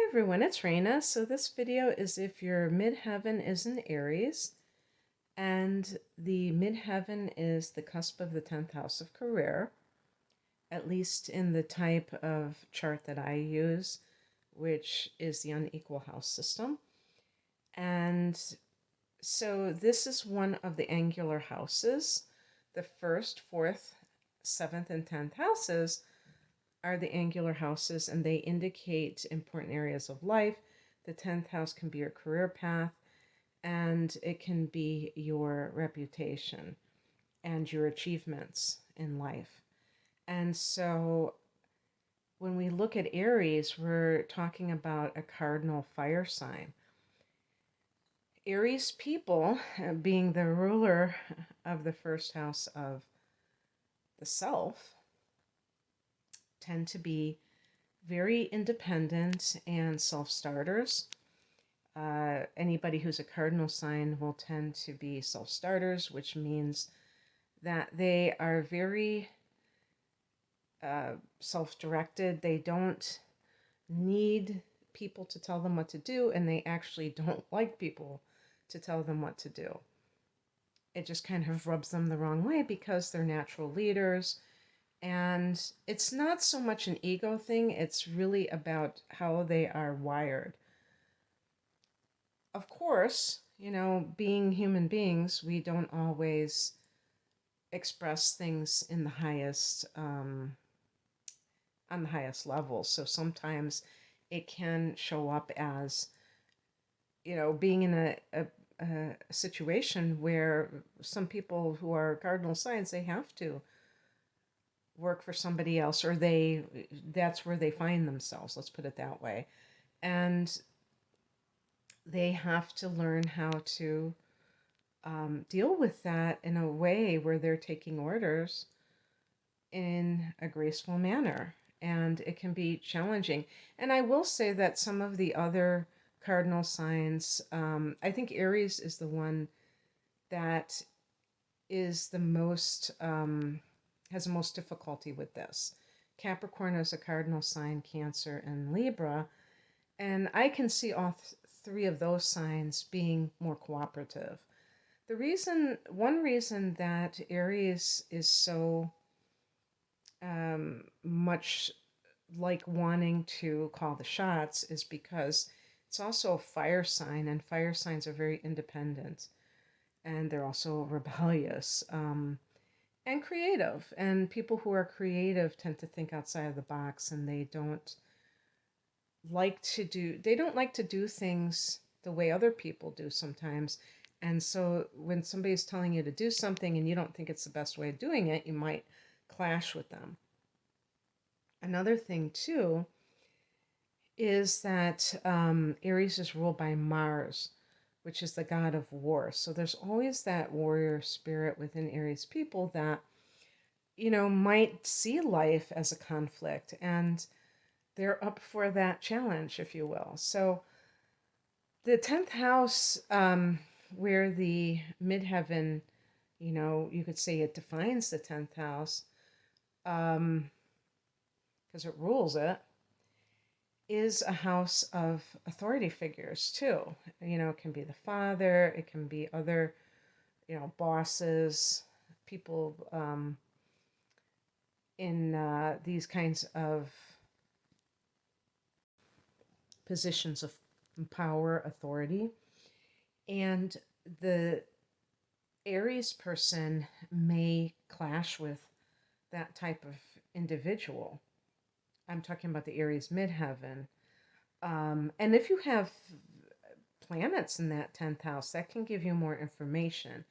Everyone, it's Raina. So this video is if your midheaven is in Aries, and the midheaven is the cusp of the 10th house of career, at least in the type of chart that I use, which is the unequal house system. And so this is one of the angular houses. The first, fourth, seventh, and 10th houses are the angular houses, and they indicate important areas of life. The 10th house can be your career path, and it can be your reputation and your achievements in life. And so when we look at Aries, we're talking about a cardinal fire sign. Aries people, being the ruler of the first house of the self, tend to be very independent and self-starters. Anybody who's a cardinal sign will tend to be self-starters, which means that they are very self-directed. They don't need people to tell them what to do, and they actually don't like people to tell them what to do. It just kind of rubs them the wrong way because they're natural leaders. And it's not so much an ego thing, it's really about how they are wired. Of course, being human beings, we don't always express things in the highest, on the highest level. So sometimes it can show up as, being in a situation where some people who are cardinal signs, they have to work for somebody else, or that's where they find themselves, let's put it that way. And they have to learn how to deal with that in a way where they're taking orders in a graceful manner. And it can be challenging. And I will say that some of the other cardinal signs, I think Aries is the one that is the most, has the most difficulty with this. Capricorn is a cardinal sign, Cancer, and Libra. And I can see all three of those signs being more cooperative. One reason that Aries is so much like wanting to call the shots is because it's also a fire sign, and fire signs are very independent, and they're also rebellious and creative. And people who are creative tend to think outside of the box, and they don't like to do things the way other people do sometimes. And so when somebody's telling you to do something and you don't think it's the best way of doing it, you might clash with them. Another thing too is that Aries is ruled by Mars, which is the god of war. So there's always that warrior spirit within Aries people that, might see life as a conflict, and they're up for that challenge, if you will. So the 10th house, where the midheaven, you could say it defines the 10th house, because it rules it, is a house of authority figures too. It can be the father, it can be other, bosses, people in these kinds of positions of power, authority. And the Aries person may clash with that type of individual. I'm talking about the Aries midheaven. And if you have planets in that 10th house, that can give you more information.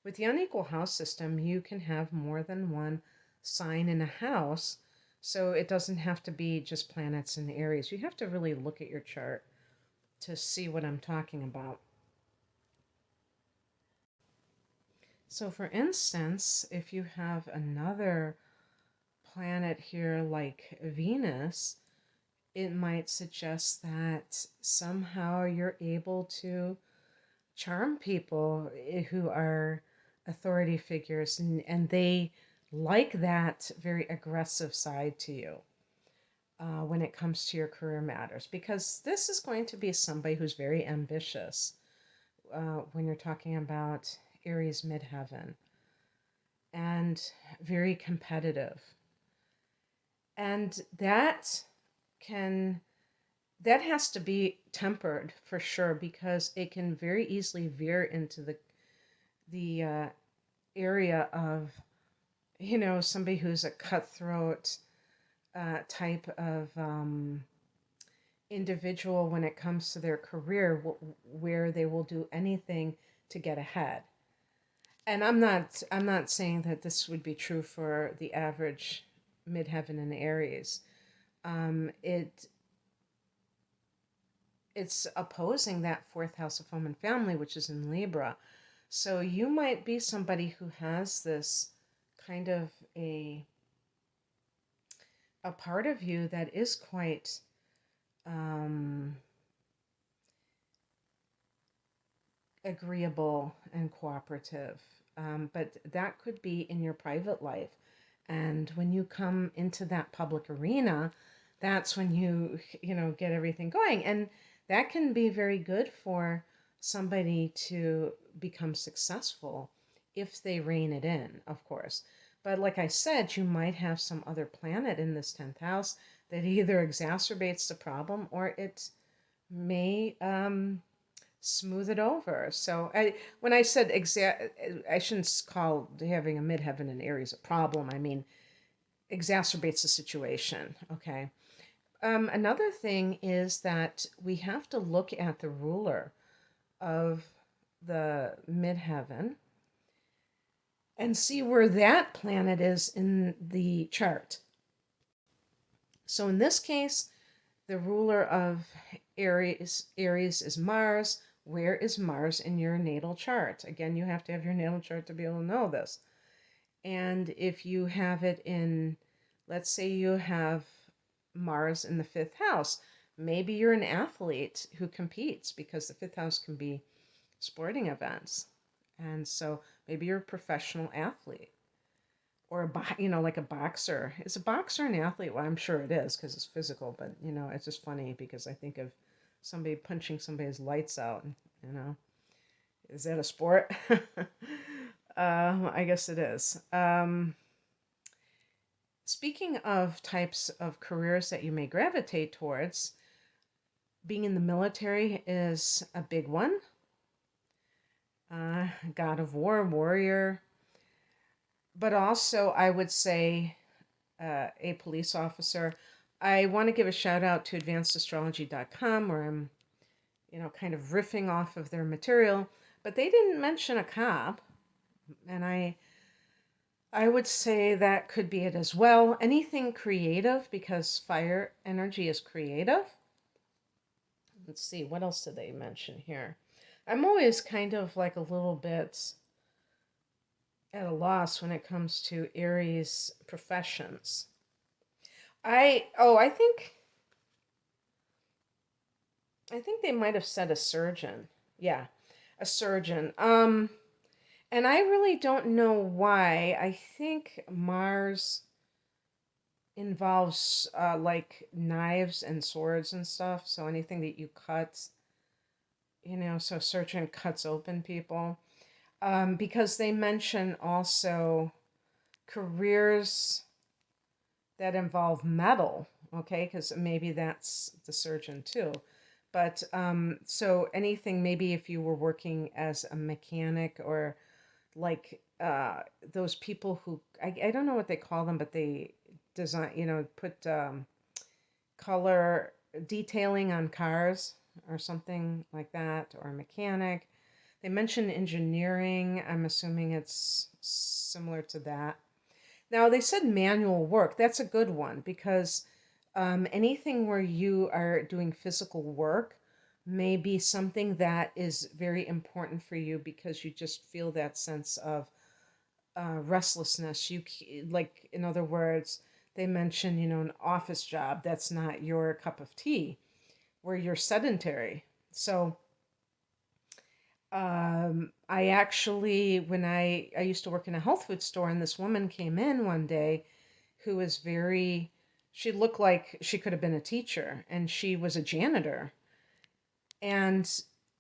With the unequal house system, you can have more than one sign in a house. So it doesn't have to be just planets in Aries. You have to really look at your chart to see what I'm talking about. So for instance, if you have another planet here like Venus, it might suggest that somehow you're able to charm people who are authority figures, and they like that very aggressive side to you. when it comes to your career matters, because this is going to be somebody who's very ambitious when you're talking about Aries midheaven, and very competitive. And can that has to be tempered for sure, because it can very easily veer into the area of, somebody who's a cutthroat type of individual when it comes to their career, where they will do anything to get ahead. And I'm not saying that this would be true for the average midheaven in Aries. It's opposing that fourth house of home and family, which is in Libra. So you might be somebody who has this kind of a part of you that is quite um, agreeable and cooperative. But that could be in your private life. And when you come into that public arena, that's when you get everything going. And that can be very good for somebody to become successful if they rein it in, of course. But like I said, you might have some other planet in this 10th house that either exacerbates the problem, or it may smooth it over. So when I said I shouldn't call having a midheaven in Aries a problem. I mean, exacerbates the situation. Okay. Another thing is that we have to look at the ruler of the midheaven and see where that planet is in the chart. So in this case, the ruler of Aries is Mars. Where is Mars in your natal chart? Again, you have to have your natal chart to be able to know this. And if you have it in, let's say you have Mars in the fifth house, maybe you're an athlete who competes, because the fifth house can be sporting events. And so maybe you're a professional athlete, or like a boxer. Is a boxer an athlete? Well, I'm sure it is, because it's physical, but it's just funny because I think of somebody punching somebody's lights out. Is that a sport? I guess it is. Speaking of types of careers that you may gravitate towards, being in the military is a big one. God of War, warrior, but also I would say a police officer. I want to give a shout out to advancedastrology.com, where I'm, kind of riffing off of their material, but they didn't mention a cop, and I would say that could be it as well. Anything creative, because fire energy is creative. Let's see, what else did they mention here? I'm always kind of like a little bit at a loss when it comes to Aries professions. I think they might have said a surgeon. Yeah, a surgeon. And I really don't know why. I think Mars involves like knives and swords and stuff. So anything that you cut, so surgeon cuts open people. Because they mention also careers that involve metal, okay? Because maybe that's the surgeon too. But so anything, maybe if you were working as a mechanic, or like those people who, I don't know what they call them, but they design, put color detailing on cars or something like that, or a mechanic. They mentioned engineering. I'm assuming it's similar to that. Now, they said manual work. That's a good one, because anything where you are doing physical work may be something that is very important for you, because you just feel that sense of restlessness. Like, in other words, they mention, an office job that's not your cup of tea, where you're sedentary. So, I actually, when I used to work in a health food store, and this woman came in one day who was very She looked like she could have been a teacher, and she was a janitor. And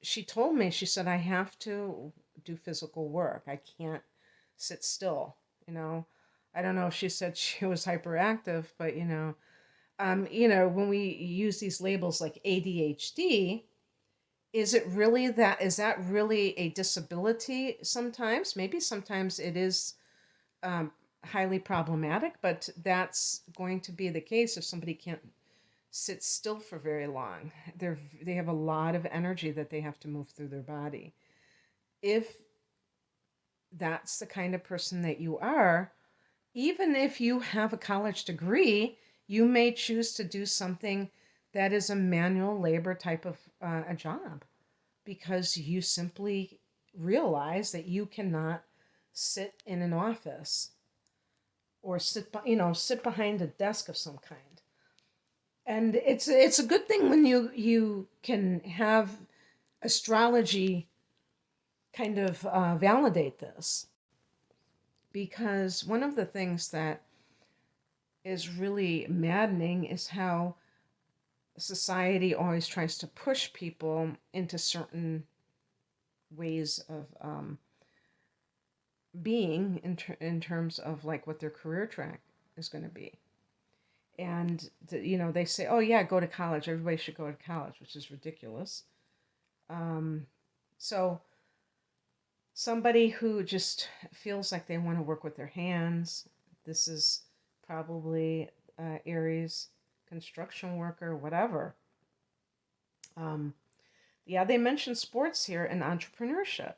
she told me, she said, I have to do physical work. I can't sit still, you know. I don't know if she said she was hyperactive, but when we use these labels like ADHD, is that really a disability sometimes? Maybe sometimes it is um, highly problematic, but that's going to be the case if somebody can't sit still for very long. They have a lot of energy that they have to move through their body. If that's the kind of person that you are, even if you have a college degree, you may choose to do something that is a manual labor type of a job because you simply realize that you cannot sit in an office or sit behind a desk of some kind. And it's a good thing when you can have astrology kind of validate this, because one of the things that is really maddening is how society always tries to push people into certain ways of being in terms of like what their career track is going to be. And they say, oh yeah, go to college, everybody should go to college, which is ridiculous. So somebody who just feels like they want to work with their hands, this is probably Aries, construction worker, whatever. um, yeah, they mention sports here and entrepreneurship,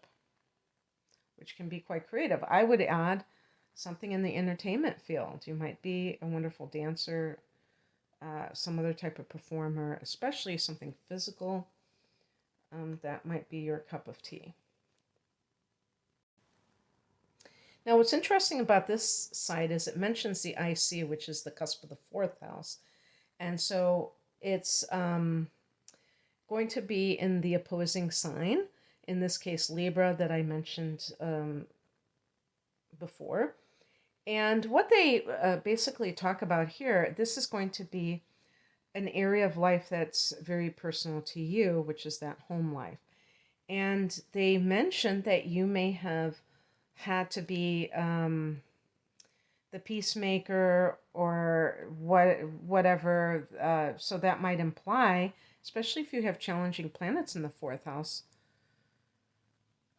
which can be quite creative. I would add something in the entertainment field. You might be a wonderful dancer, some other type of performer, especially something physical. That might be your cup of tea. Now, what's interesting about this site is it mentions the IC, which is the cusp of the fourth house. And so it's going to be in the opposing sign, in this case, Libra, that I mentioned before. And what they basically talk about here, this is going to be an area of life that's very personal to you, which is that home life. And they mentioned that you may have had to be the peacemaker or whatever. So that might imply, especially if you have challenging planets in the fourth house,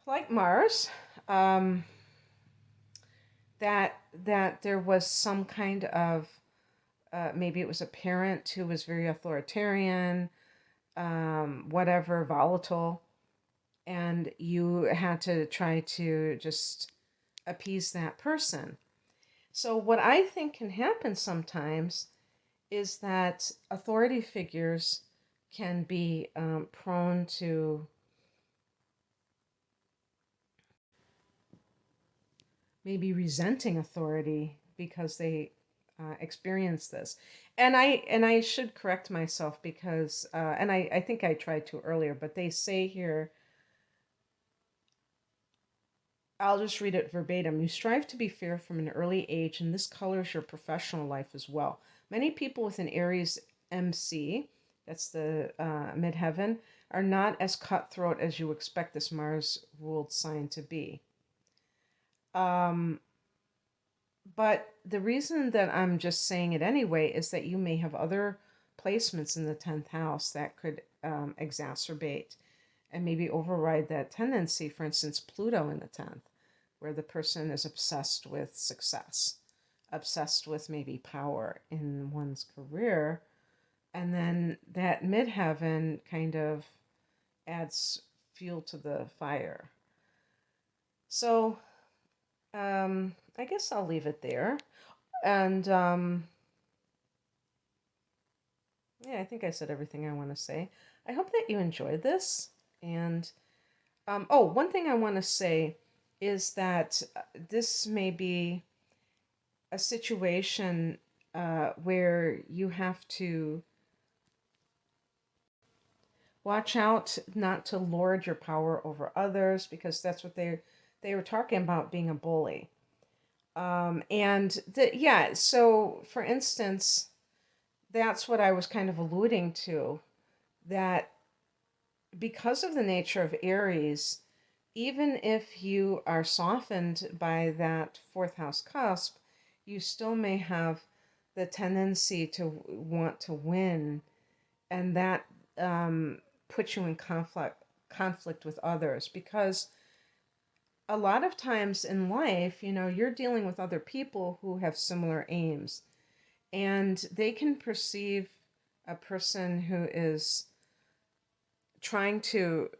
like Mars, um, that there was some kind of maybe it was a parent who was very authoritarian, whatever, volatile, and you had to try to just appease that person. So, what I think can happen sometimes is that authority figures can be prone to maybe resenting authority because they experience this. And I should correct myself because and I think I tried to earlier, but they say here, I'll just read it verbatim. You strive to be fair from an early age, and this colors your professional life as well. Many people with an Aries MC, that's the midheaven, are not as cutthroat as you expect this Mars ruled sign to be. Um, but the reason that I'm just saying it anyway is that you may have other placements in the 10th house that could exacerbate and maybe override that tendency. For instance, Pluto in the 10th, where the person is obsessed with success, obsessed with maybe power in one's career. And then that midheaven kind of adds fuel to the fire. So I guess I'll leave it there. And yeah, I think I said everything I want to say. I hope that you enjoyed this. And oh, one thing I want to say is that this may be a situation where you have to watch out not to lord your power over others, because that's what they were talking about, being a bully. Yeah, so for instance, that's what I was kind of alluding to, that because of the nature of Aries, even if you are softened by that fourth house cusp, you still may have the tendency to want to win, and that puts you in conflict with others, because a lot of times in life, you're dealing with other people who have similar aims, and they can perceive a person who is trying to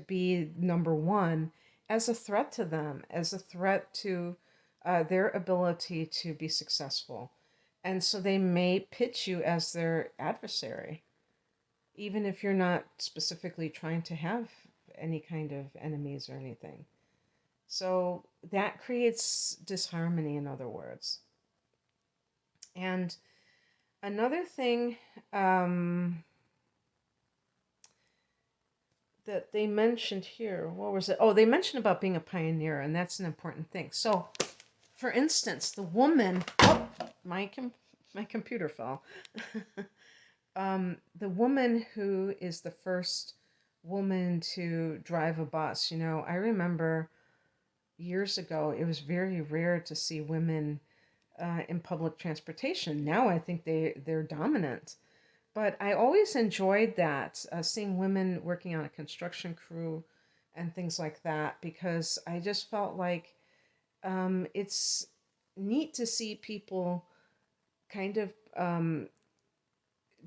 be number one as a threat to them, as a threat to their ability to be successful. And so they may pitch you as their adversary, even if you're not specifically trying to have any kind of enemies or anything. So that creates disharmony, in other words. And another thing that they mentioned here, what was it? Oh, they mentioned about being a pioneer, and that's an important thing. So, for instance, the woman, oh, my computer fell. The woman who is the first woman to drive a bus. I remember years ago, it was very rare to see women in public transportation. Now I think they're dominant. But I always enjoyed that, seeing women working on a construction crew and things like that, because I just felt like it's neat to see people kind of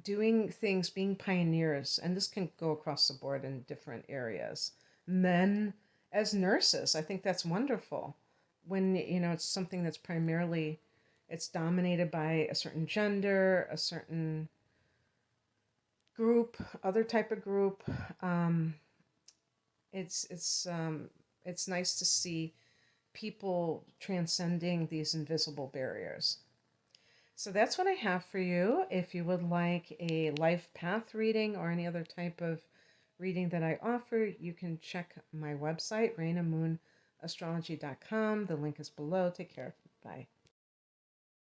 doing things, being pioneers. And this can go across the board in different areas. Men as nurses, I think that's wonderful. When, it's something that's primarily, it's dominated by a certain gender, a certain group, other type of group. Um, it's nice to see people transcending these invisible barriers. So that's what I have for you. If you would like a life path reading or any other type of reading that I offer, you can check my website, rainamoonastrology.com. The link is below. Take care. Bye.